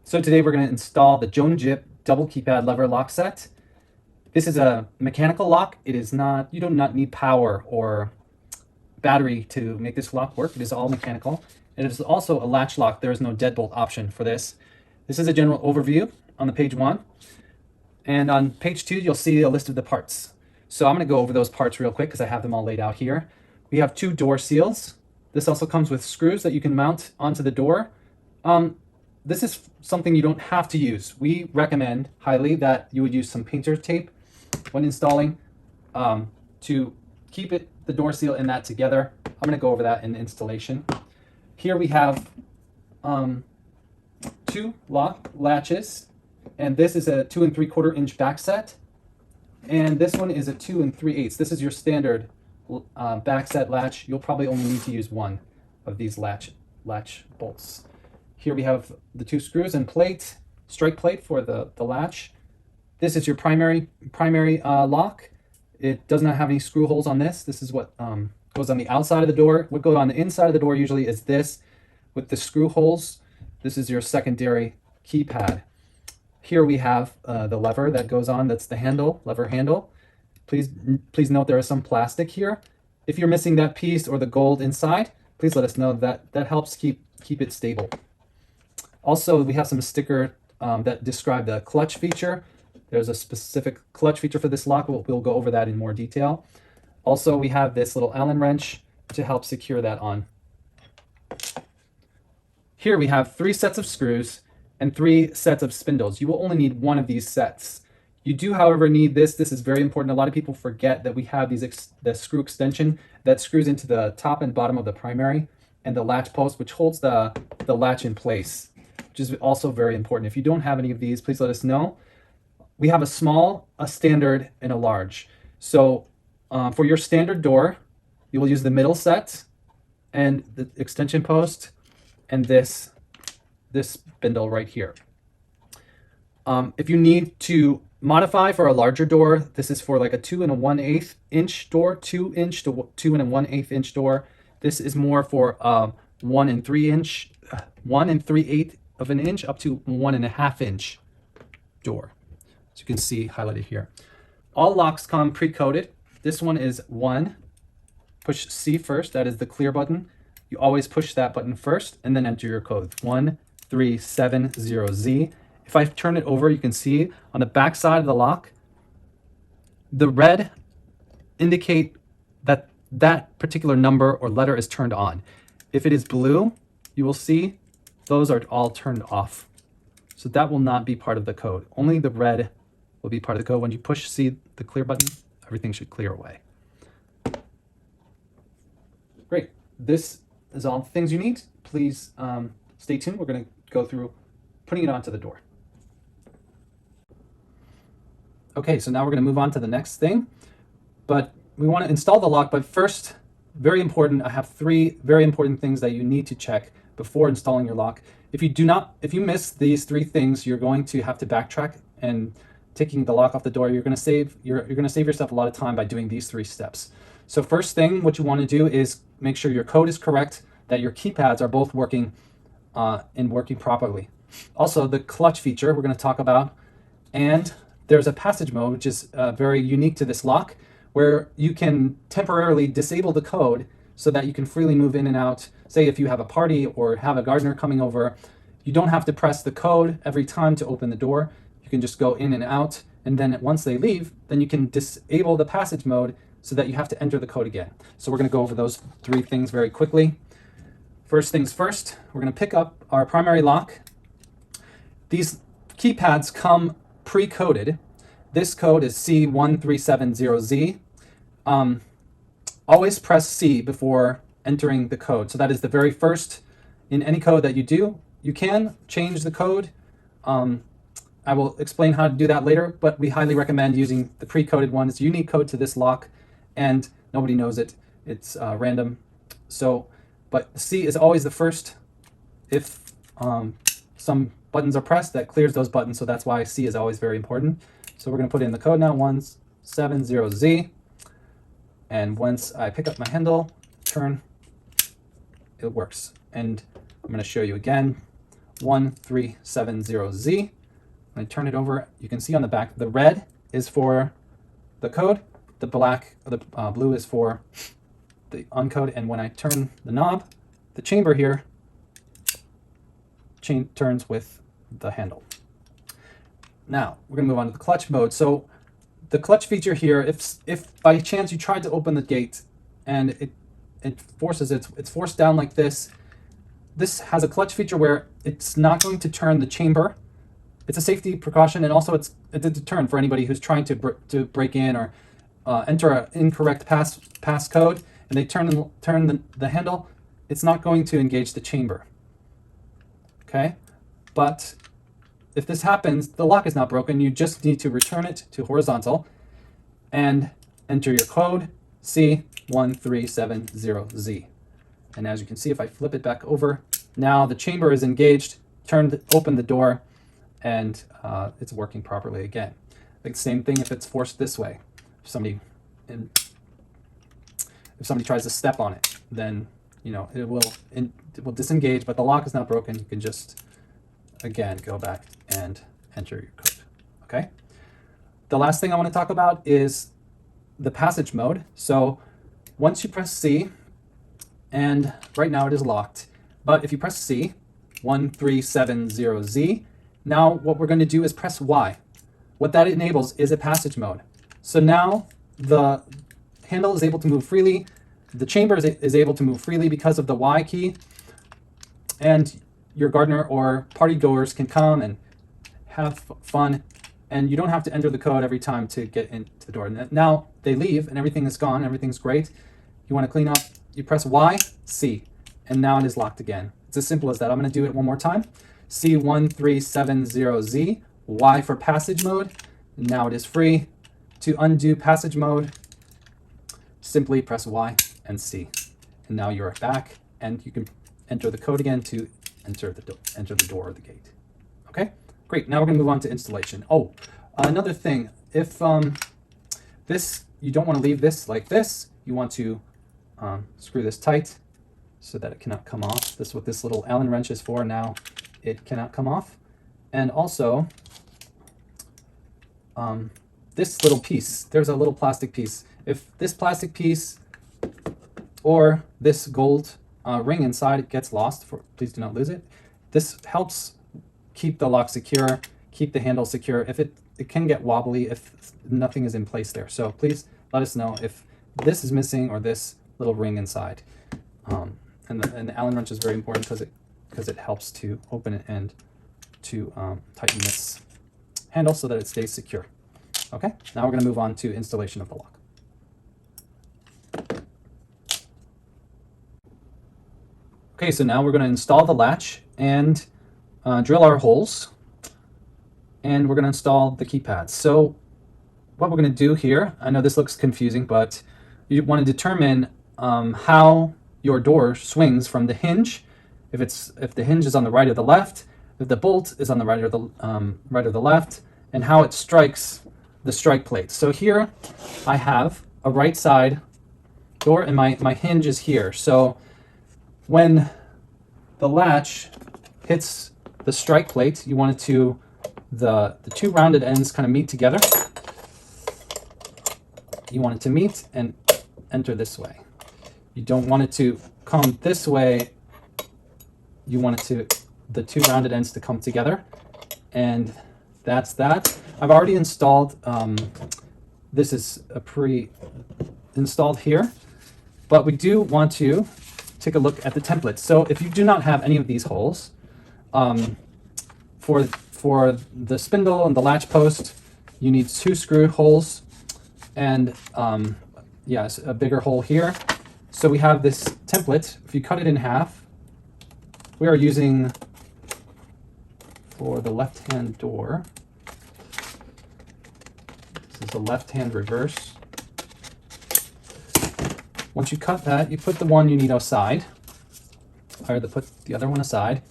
So today we're going to install the Jounjip double keypad lever lock set. This is a mechanical lock. It is not, you do not need power or battery to make this lock work. It is all mechanical. It is also a latch lock. There is no deadbolt option for this. This is a general overview on the page 1. And on page 2, you'll see a list of the parts. So I'm going to go over those parts real quick because I have them all laid out here. We have 2 door seals. This also comes with screws that you can mount onto the door. This is something you don't have to use. We recommend highly that you would use some painter tape when installing to keep the door seal and that together. I'm going to go over that in installation. Here we have 2 lock latches, and this is a 2 3/4 inch back set, and this one is a 2 3/8. This is your standard back set latch. You'll probably only need to use one of these latch bolts. Here we have the 2 screws and plate, strike plate for the latch. This is your primary lock. It does not have any screw holes on this. This is what goes on the outside of the door. What goes on the inside of the door usually is this with the screw holes. This is your secondary keypad. Here we have the lever that goes on. That's the handle, lever handle. Please note there is some plastic here. If you're missing that piece or the gold inside, please let us know. That helps keep it stable. Also, we have some sticker that describe the clutch feature. There's a specific clutch feature for this lock. We'll go over that in more detail. Also, we have this little Allen wrench to help secure that on. Here we have 3 sets of screws and 3 sets of spindles. You will only need one of these sets. You do, however, need this. This is very important. A lot of people forget that we have the screw extension that screws into the top and bottom of the primary and the latch post, which holds the latch in place, which is also very important. If you don't have any of these, please let us know. We have a small, a standard, and a large. So for your standard door, you will use the middle set and the extension post and this spindle right here. If you need to modify for a larger door, this is for like a 2 1/8 inch door, 2 inch to 2 1/8 inch door. This is more for 1 3/8 of an inch up to 1 1/2 inch door. As you can see highlighted here. All locks come pre-coded. This one is 1. Push C first. That is the clear button. You always push that button first and then enter your code 1370Z. If I turn it over, you can see on the back side of the lock, the red indicate that that particular number or letter is turned on. If it is blue, you will see those are all turned off. So that will not be part of the code. Only the red will be part of the code. When you push C, the clear button, everything should clear away. Great. This is all the things you need. Please stay tuned. We're going to go through putting it onto the door. Okay, so now we're going to move on to the next thing. But we want to install the lock, but first, very important, I have 3 very important things that you need to check before installing your lock. If you miss these 3 things, you're going to have to backtrack, and taking the lock off the door, you're going to save yourself a lot of time by doing these 3 steps. So first thing, what you want to do is make sure your code is correct, that your keypads are both working and working properly. Also, the clutch feature we're going to talk about, and there's a passage mode, which is very unique to this lock, where you can temporarily disable the code so that you can freely move in and out. Say if you have a party or have a gardener coming over, you don't have to press the code every time to open the door. You can just go in and out, and then once they leave, then you can disable the passage mode so that you have to enter the code again. So we're going to go over those 3 things very quickly. First things first, we're going to pick up our primary lock. These keypads come pre-coded. This code is C1370Z. Always press C before entering the code. So that is the very first in any code that you do. You can change the code. I will explain how to do that later, but we highly recommend using the pre-coded one. It's a unique code to this lock, and nobody knows it. It's random. So, but C is always the first. If some buttons are pressed, that clears those buttons, so that's why C is always very important. So we're going to put in the code now, 170Z, and once I pick up my handle, turn, it works. And I'm going to show you again. 1370Z. When I turn it over, you can see on the back, the red is for the code, the blue is for the uncode, and when I turn the knob, the chamber here turns with the handle. Now, we're gonna move on to the clutch mode. So the clutch feature here, if by chance you tried to open the gate and it's forced down like this, this has a clutch feature where it's not going to turn the chamber. It's a safety precaution, and also it's a deterrent for anybody who's trying to break in or enter an incorrect pass code, and they turn the handle. It's not going to engage the chamber. Okay, but if this happens, the lock is not broken. You just need to return it to horizontal and enter your code C1370Z. And as you can see, if I flip it back over, now the chamber is engaged, open the door, and it's working properly again. Like the same thing if it's forced this way. If somebody tries to step on it, then it will disengage, but the lock is not broken. You can just again go back and enter your code. Okay. The last thing I want to talk about is the passage mode. So once you press C, and right now it is locked, but if you press C, 1370Z, now what we're going to do is press Y. What that enables is a passage mode. So now the handle is able to move freely, the chamber is able to move freely because of the Y key, and your gardener or party goers can come and have fun, and you don't have to enter the code every time to get into the door. Now they leave and everything is gone, everything's great. You want to clean up, you press Y, C, and now it is locked again. It's as simple as that. I'm going to do it one more time. C1370Z, Y for passage mode. Now it is free. To undo passage mode, simply press Y and C. And now you're back, and you can enter the code again to enter the door or the gate. Okay, great. Now we're going to move on to installation. Oh, another thing. If you don't want to leave this like this, you want to screw this tight so that it cannot come off. This is what this little Allen wrench is for. Now it cannot come off. And also, this little piece, there's a little plastic piece. If this plastic piece or this gold ring inside gets lost, please do not lose it. This helps keep the lock secure, keep the handle secure. If it can get wobbly if nothing is in place there. So please let us know if this is missing or this little ring inside. And the Allen wrench is very important because it helps to open it and to tighten this handle so that it stays secure. Okay, now we're going to move on to installation of the lock. Okay, so now we're going to install the latch and drill our holes, and we're going to install the keypads. So what we're going to do here, I know this looks confusing, but you want to determine how your door swings from the hinge. If the hinge is on the right or the left, if the bolt is on the right or the left, and how it strikes the strike plate. So here I have a right side door, and my hinge is here. So when the latch hits the strike plate, you want it to the two rounded ends kind of meet together. You want it to meet and enter this way. You don't want it to come this way. You want the two rounded ends to come together, and that's that. I've already installed, this is a pre-installed here, but we do want to take a look at the template. So if you do not have any of these holes, for the spindle and the latch post, you need 2 screw holes, and yes, a bigger hole here. So we have this template. If you cut it in half, we are using, for the left-hand door, this is the left-hand reverse. Once you cut that, you put the one you need aside, or put the other one aside.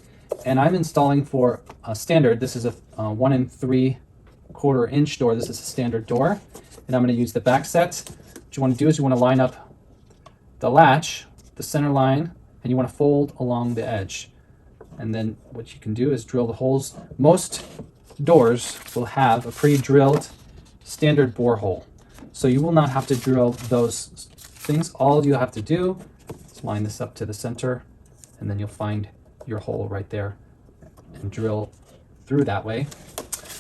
And I'm installing for a standard. This is a 1 3/4 inch door. This is a standard door. And I'm going to use the back set. What you want to do is you want to line up the latch, the center line, and you want to fold along the edge. And then what you can do is drill the holes. Most doors will have a pre-drilled standard bore hole. So you will not have to drill those things. All you have to do is line this up to the center, and then you'll find your hole right there and drill through that way.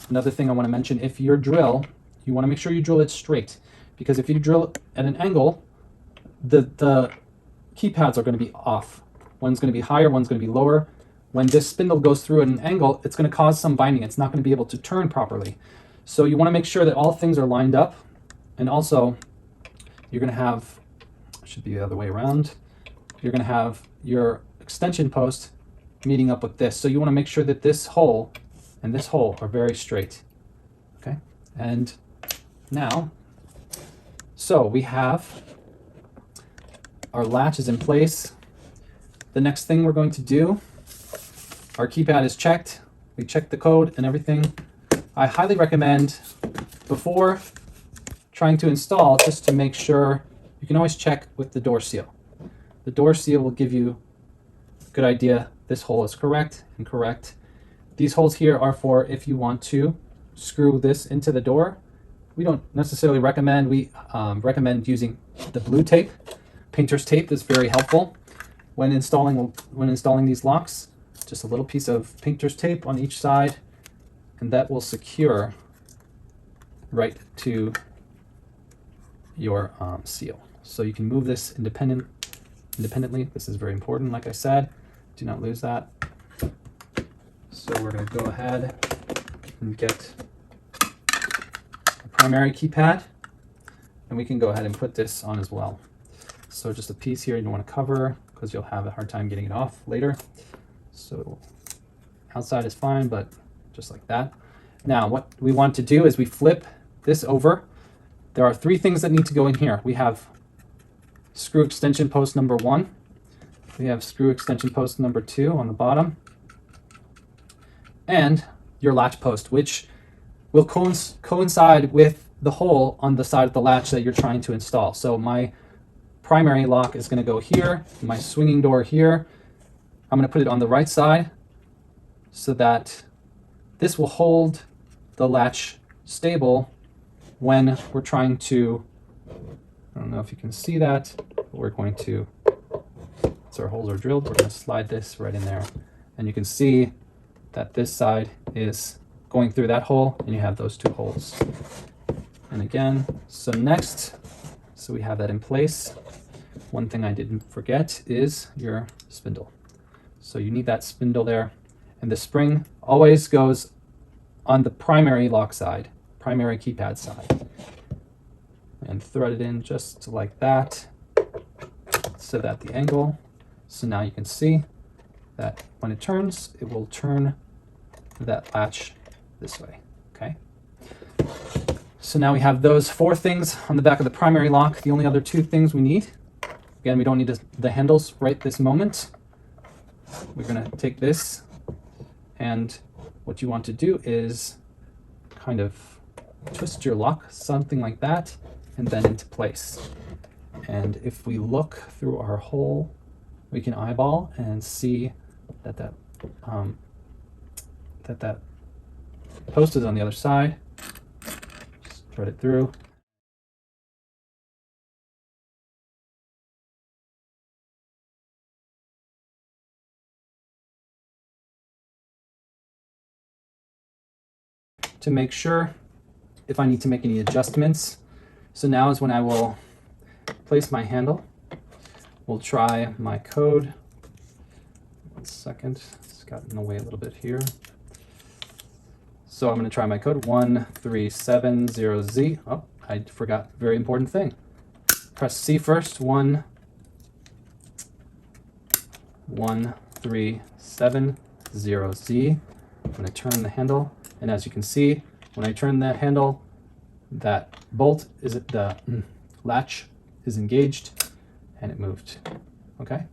Another thing I want to mention, if your drill, you want to make sure you drill it straight, because if you drill at an angle, the keypads are going to be off. One's going to be higher, one's going to be lower. When this spindle goes through at an angle, it's going to cause some binding. It's not going to be able to turn properly. So you want to make sure that all things are lined up. And also, you're going to have, should be the other way around, you're going to have your extension post meeting up with this. So you want to make sure that this hole and this hole are very straight. Okay? And now, so we have our latch is in place. The next thing we're going to do, our keypad is checked. We checked the code and everything. I highly recommend, before trying to install, just to make sure, you can always check with the door seal. The door seal will give you a good idea this hole is correct and correct. These holes here are for if you want to screw this into the door. We don't necessarily recommend, we recommend using the blue tape. Painter's tape is very helpful when installing these locks. Just a little piece of painter's tape on each side, and that will secure right to your seal. So you can move this independently. This is very important, like I said. Do not lose that. So we're going to go ahead and get a primary keypad, and we can go ahead and put this on as well. So just a piece here you don't want to cover because you'll have a hard time getting it off later. So outside is fine, but just like that. Now what we want to do is we flip this over. There are three things that need to go in here. We have screw extension post number 1. We have screw extension post number 2 on the bottom. And your latch post, which will coincide with the hole on the side of the latch that you're trying to install. So my primary lock is going to go here, my swinging door here. I'm going to put it on the right side so that this will hold the latch stable when we're trying to, I don't know if you can see that, but we're going to, so our holes are drilled, we're going to slide this right in there. And you can see that this side is going through that hole, and you have those two holes. And again, so next, so we have that in place. One thing I didn't forget is your spindle. So you need that spindle there, and the spring always goes on the primary lock side, primary keypad side, and thread it in just like that, so that the angle, so now you can see that when it turns, it will turn that latch this way, okay? So now we have those 4 things on the back of the primary lock. The only other 2 things we need, again, we don't need the handles right this moment. We're going to take this, and what you want to do is kind of twist your lock, something like that, and then into place. And if we look through our hole, we can eyeball and see that that post is on the other side. Just thread it through. To make sure if I need to make any adjustments. So now is when I will place my handle. We'll try my code. 1 second, it's gotten in the way a little bit here. So I'm going to try my code 1370Z. Oh, I forgot a very important thing. Press C first. 1370Z. I'm going to turn the handle. And as you can see, when I turn that handle, that bolt is the latch is engaged and it moved. Okay.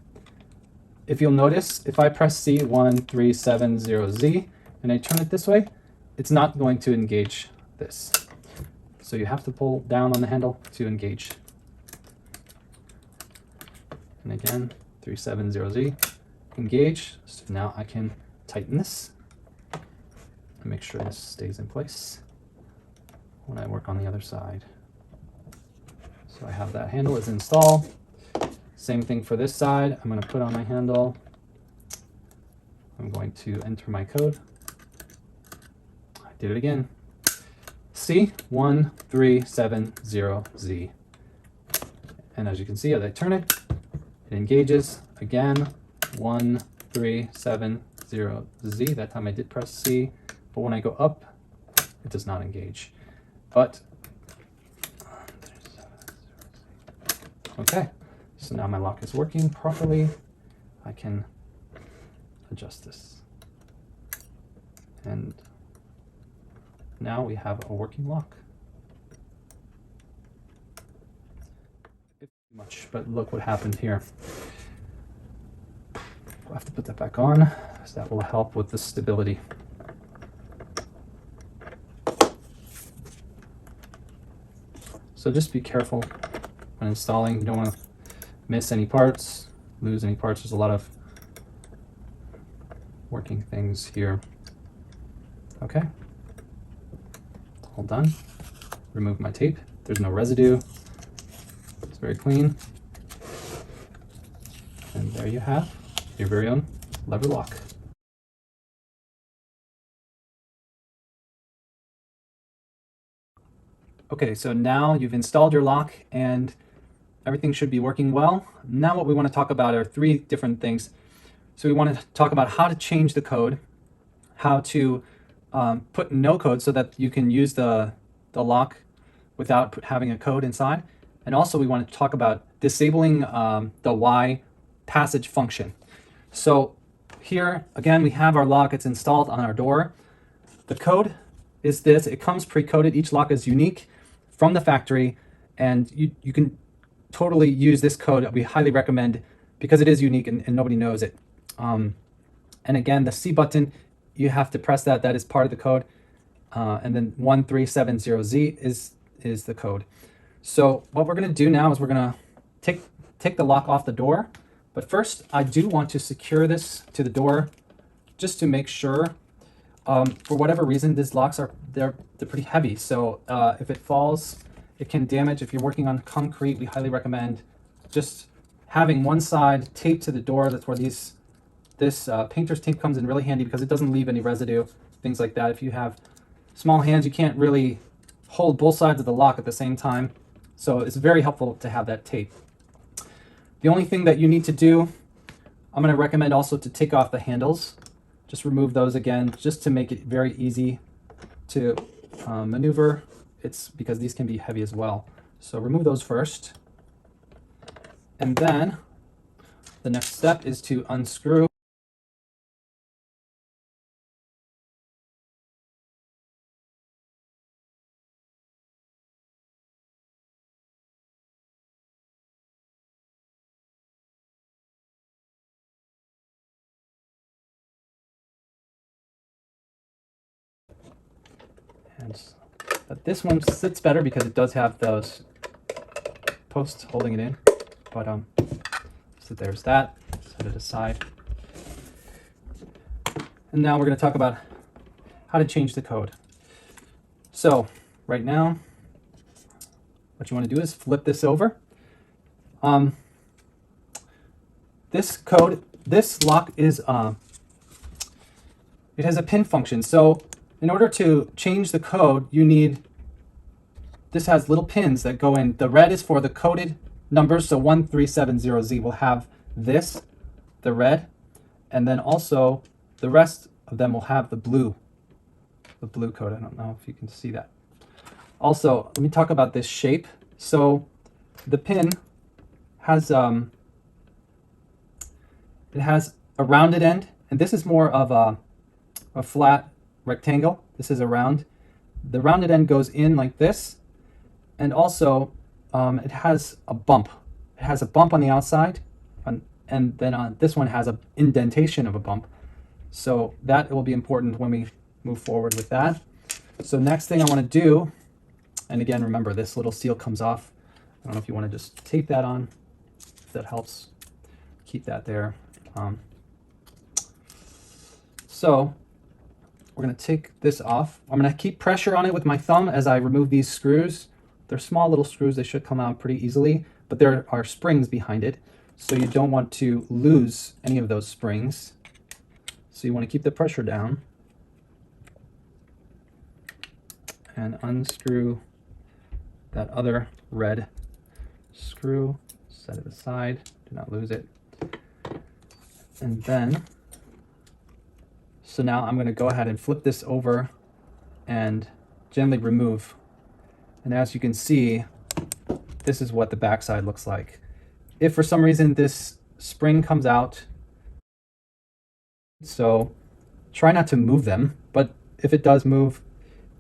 If you'll notice, if I press C1370Z and I turn it this way, it's not going to engage this. So you have to pull down on the handle to engage. And again, 370Z, engage. So now I can tighten this and make sure this stays in place when I work on the other side. So I have that handle is installed. Same thing for this side. I'm going to put on my handle. I'm going to enter my code. I did it again. C1370Z. And as you can see, as I turn it, it engages again. 1370Z. That time I did press C, but when I go up, it does not engage. But okay, so now my lock is working properly. I can adjust this. And now we have a working lock. Much, but look what happened here. I'll have to put that back on, because that will help with the stability. So just be careful when installing. You don't want to miss any parts, lose any parts. There's a lot of working things here. Okay, all done. Remove my tape. There's no residue. It's very clean. And there you have your very own lever lock. Okay, so now you've installed your lock and everything should be working well. Now what we want to talk about are three different things. So we want to talk about how to change the code, how to put no code so that you can use the lock without having a code inside. And also we want to talk about disabling the Y passage function. So here, again, we have our lock. It's installed on our door. The code is this. It comes pre-coded. Each lock is unique from the factory, and you can totally use this code. We highly recommend, because it is unique and nobody knows it. And again, the C button, you have to press that. That is part of the code. And then 1370Z is the code. So what we're going to do now is we're going to take the lock off the door. But first, I do want to secure this to the door just to make sure. For whatever reason, these locks they're pretty heavy. So if it falls, it can damage. If you're working on concrete, we highly recommend just having one side taped to the door. That's where this painter's tape comes in really handy, because it doesn't leave any residue, things like that. If you have small hands, you can't really hold both sides of the lock at the same time. So it's very helpful to have that tape. The only thing that you need to do, I'm going to recommend also to take off the handles. Just remove those again, just to make it very easy to maneuver. It's because these can be heavy as well. So remove those first. And then the next step is to unscrew. But this one sits better because it does have those posts holding it in. But so there's that. Set it aside. And now we're going to talk about how to change the code. So right now, what you want to do is flip this over. This lock is it has a pin function. So in order to change the code, this has little pins that go in. The red is for the coded numbers, so 1370Z will have the red, and then also the rest of them will have the blue code. I don't know if you can see that. Also, let me talk about this shape. So the pin has it has a rounded end, and this is more of a flat rectangle. This is a round. The rounded end goes in like this, and also it has a bump. It has a bump on the outside, and then this one has an indentation of a bump. So that will be important when we move forward with that. So next thing I want to do, and again, remember this little seal comes off. I don't know if you want to just tape that on, if that helps keep that there. So we're going to take this off. I'm going to keep pressure on it with my thumb as I remove these screws. They're small little screws. They should come out pretty easily, but there are springs behind it. So you don't want to lose any of those springs. So you want to keep the pressure down and unscrew that other red screw, set it aside, do not lose it. And then, so now I'm going to go ahead and flip this over and gently remove. And as you can see, this is what the backside looks like. If for some reason this spring comes out, so try not to move them, but if it does move,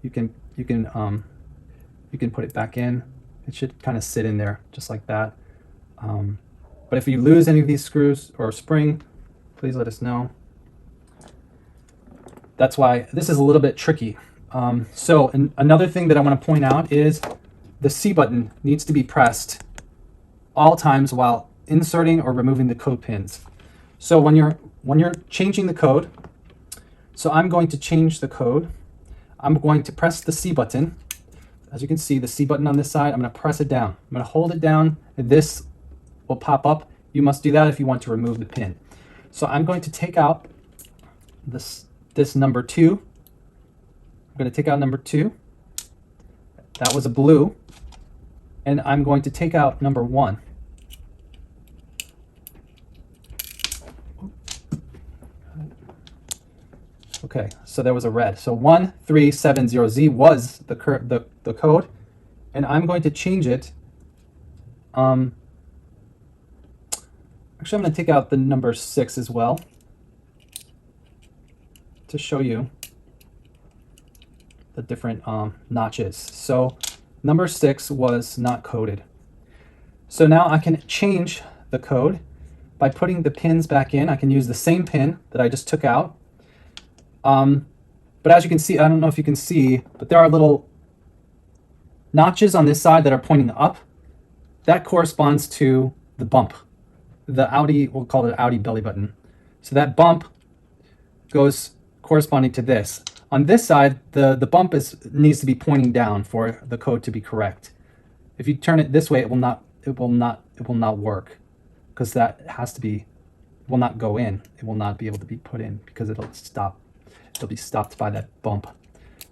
you can put it back in. It should kind of sit in there just like that. But if you lose any of these screws or spring, please let us know. That's why this is a little bit tricky. So another thing that I want to point out is the C button needs to be pressed all times while inserting or removing the code pins. So when you're changing the code, so I'm going to change the code. I'm going to press the C button. As you can see, the C button on this side, I'm going to press it down. I'm going to hold it down, and this will pop up. You must do that if you want to remove the pin. So I'm going to take out this number 2. I'm going to take out number 2. That was a blue. And I'm going to take out number 1. Okay, so there was a red. So 1370Z was the code, and I'm going to change it. Actually, I'm going to take out the number 6 as well to show you the different notches. So number 6 was not coded. So now I can change the code by putting the pins back in. I can use the same pin that I just took out. But as you can see, I don't know if you can see, but there are little notches on this side that are pointing up. That corresponds to the bump, the Audi, we'll call it Audi belly button. So that bump goes corresponding to this. On this side, the bump needs to be pointing down for the code to be correct. If you turn it this way, it will not work, because that has to be, will not go in. It will not be able to be put in because it'll stop. It'll be stopped by that bump.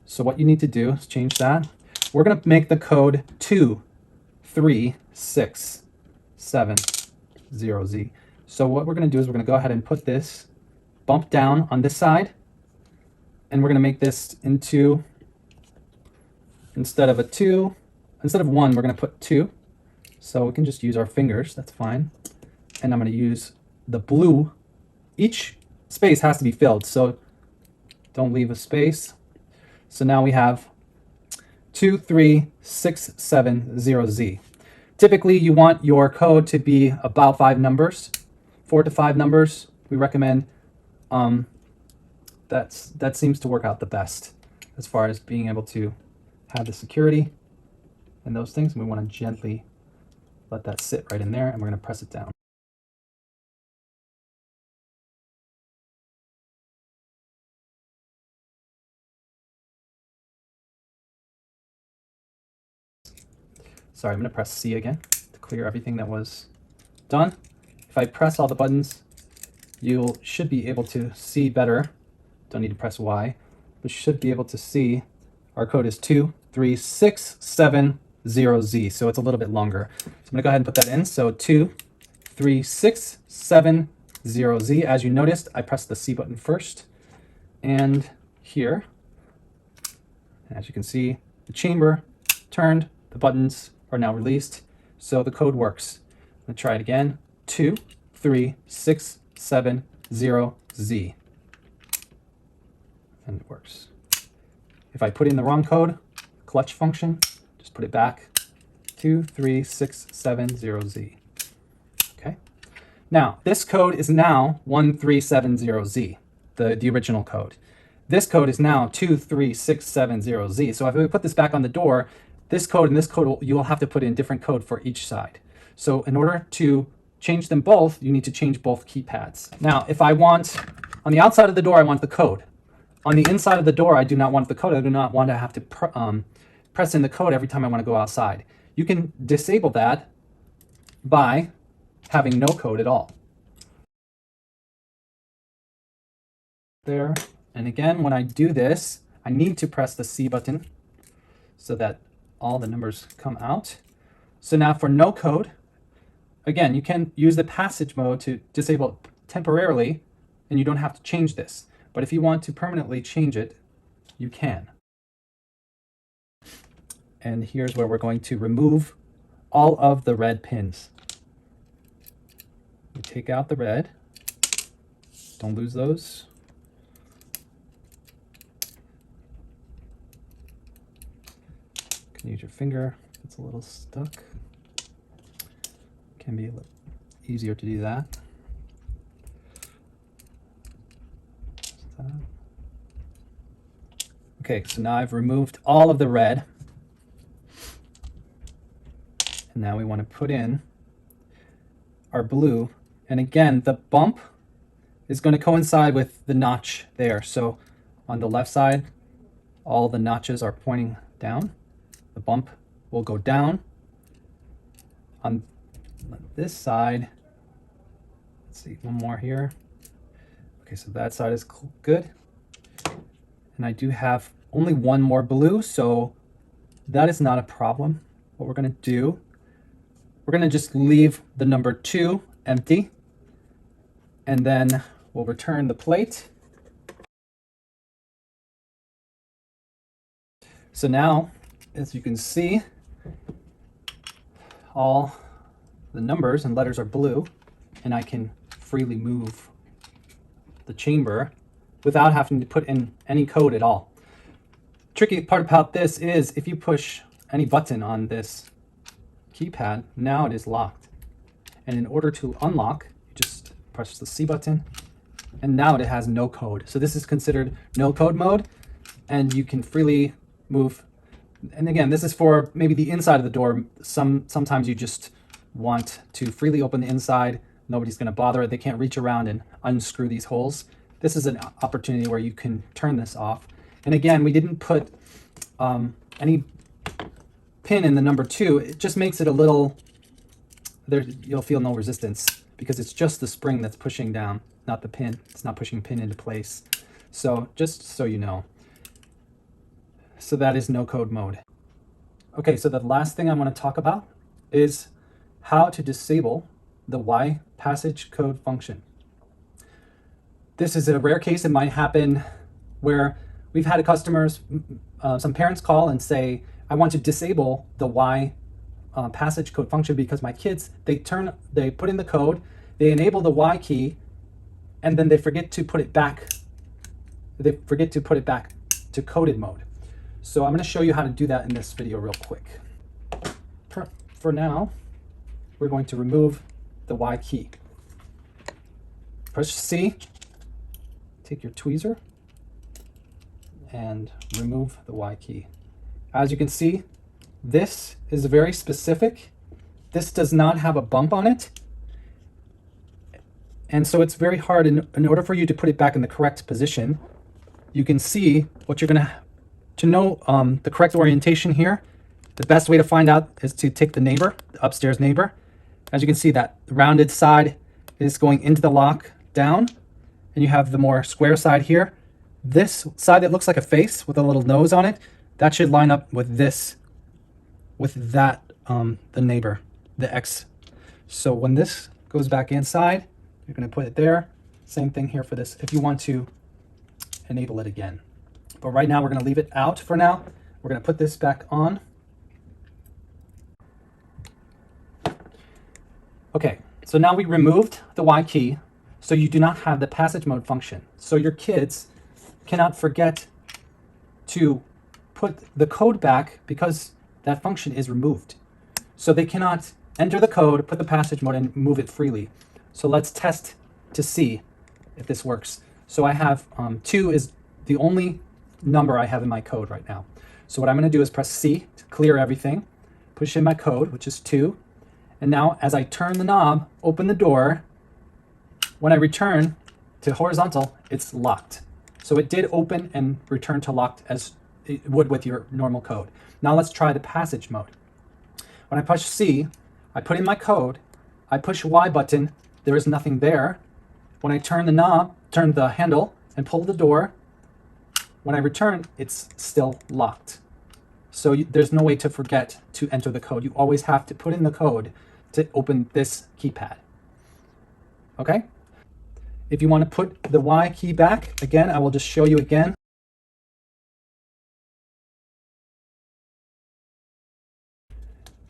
So what you need to do is change that. We're going to make the code 236770Z. So what we're going to do is we're going to go ahead and put this bump down on this side, and we're going to make this into, instead of 1, we're going to put 2. So we can just use our fingers, that's fine. And I'm going to use the blue. Each space has to be filled, so don't leave a space. So now we have 23670Z. Typically, you want your code to be about 5 numbers, 4 to 5 numbers. We recommend. That seems to work out the best as far as being able to have the security and those things. And we want to gently let that sit right in there, and we're going to press it down. Sorry, I'm going to press C again to clear everything that was done. If I press all the buttons, you should be able to see better. Don't need to press Y. But you should be able to see our code is 23670Z. So it's a little bit longer. So I'm going to go ahead and put that in. So 23670Z. As you noticed, I pressed the C button first. And here, as you can see, the chamber turned, the buttons are now released, so the code works. I'm going to try it again. 23670Z. And it works. If I put in the wrong code, clutch function, just put it back. 23670Z. Okay. Now, this code is now 1370Z, the original code. This code is now 23670Z. So if we put this back on the door, this code and this code, you will have to put in different code for each side. So in order to change them both, you need to change both keypads. Now, if I want, on the outside of the door, I want the code. On the inside of the door, I do not want the code. I do not want to have to press in the code every time I want to go outside. You can disable that by having no code at all. There. And again, when I do this, I need to press the C button so that all the numbers come out. So now for no code, again, you can use the passage mode to disable it temporarily, and you don't have to change this. But if you want to permanently change it, you can. And here's where we're going to remove all of the red pins. You take out the red. Don't lose those. You can use your finger. It's a little stuck. Can be a little easier to do that. Okay, so now I've removed all of the red. And now we want to put in our blue. And again, the bump is going to coincide with the notch there. So on the left side, all the notches are pointing down. The bump will go down. On this side, let's see, one more here. Okay, so that side is good. And I do have only one more blue, so that is not a problem. What we're going to do, we're going to just leave the number 2 empty, and then we'll return the plate. So now, as you can see, all the numbers and letters are blue, and I can freely move the chamber without having to put in any code at all. Tricky part about this is if you push any button on this keypad, now it is locked. And in order to unlock, you just press the C button, and now it has no code. So this is considered no code mode, and you can freely move. And again, this is for maybe the inside of the door. Sometimes you just want to freely open the inside. Nobody's going to bother it. They can't reach around and unscrew these holes. This is an opportunity where you can turn this off. And again, we didn't put any pin in the number 2. It just makes it a little, you'll feel no resistance because it's just the spring that's pushing down, not the pin. It's not pushing pin into place. So just so you know. So that is no code mode. Okay, so the last thing I want to talk about is how to disable the Y passage code function. This is a rare case. It might happen where we've had customers, some parents call and say, I want to disable the Y passage code function because my kids, they put in the code, they enable the Y key, and then they forget to put it back. They forget to put it back to coded mode. So I'm going to show you how to do that in this video real quick. For now, we're going to remove the Y key. Press C, take your tweezer, and remove the Y key. As you can see, this is very specific. This does not have a bump on it. And so it's very hard in order for you to put it back in the correct position. You can see what you're going to know the correct orientation here. The best way to find out is to take the neighbor, the upstairs neighbor. As you can see, that rounded side is going into the lock down, and you have the more square side here. This side that looks like a face with a little nose on it, that should line up with this, with that, the neighbor, the X. So when this goes back inside, you're going to put it there. Same thing here for this if you want to enable it again. But right now we're going to leave it out for now. We're going to put this back on. Okay, so now we removed the Y key, so you do not have the passage mode function. So your kids cannot forget to put the code back because that function is removed. So they cannot enter the code, put the passage mode, and move it freely. So let's test to see if this works. So I have 2 is the only number I have in my code right now. So what I'm going to do is press C to clear everything, push in my code, which is 2, And now as I turn the knob, open the door, when I return to horizontal, it's locked. So it did open and return to locked as it would with your normal code. Now let's try the passage mode. When I push C, I put in my code, I push Y button, there is nothing there. When I turn the knob, turn the handle and pull the door, when I return, it's still locked. So there's no way to forget to enter the code. You always have to put in the code to open this keypad. Okay? If you want to put the Y key back, again, I will just show you again.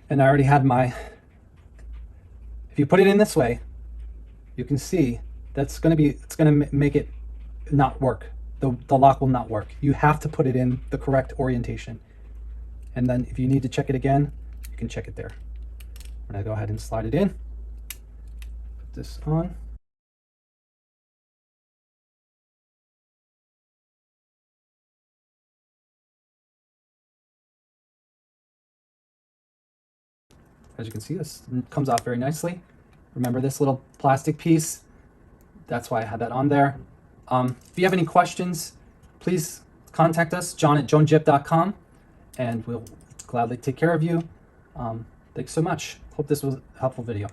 And I already had my, if you put it in this way, you can see it's going to make it not work. The lock will not work. You have to put it in the correct orientation. And then if you need to check it again, you can check it there. I'm going to go ahead and slide it in. Put this on. As you can see, this comes off very nicely. Remember this little plastic piece? That's why I had that on there. If you have any questions, please contact us, john@jounjip.com, and we'll gladly take care of you. Thanks so much. Hope this was a helpful video.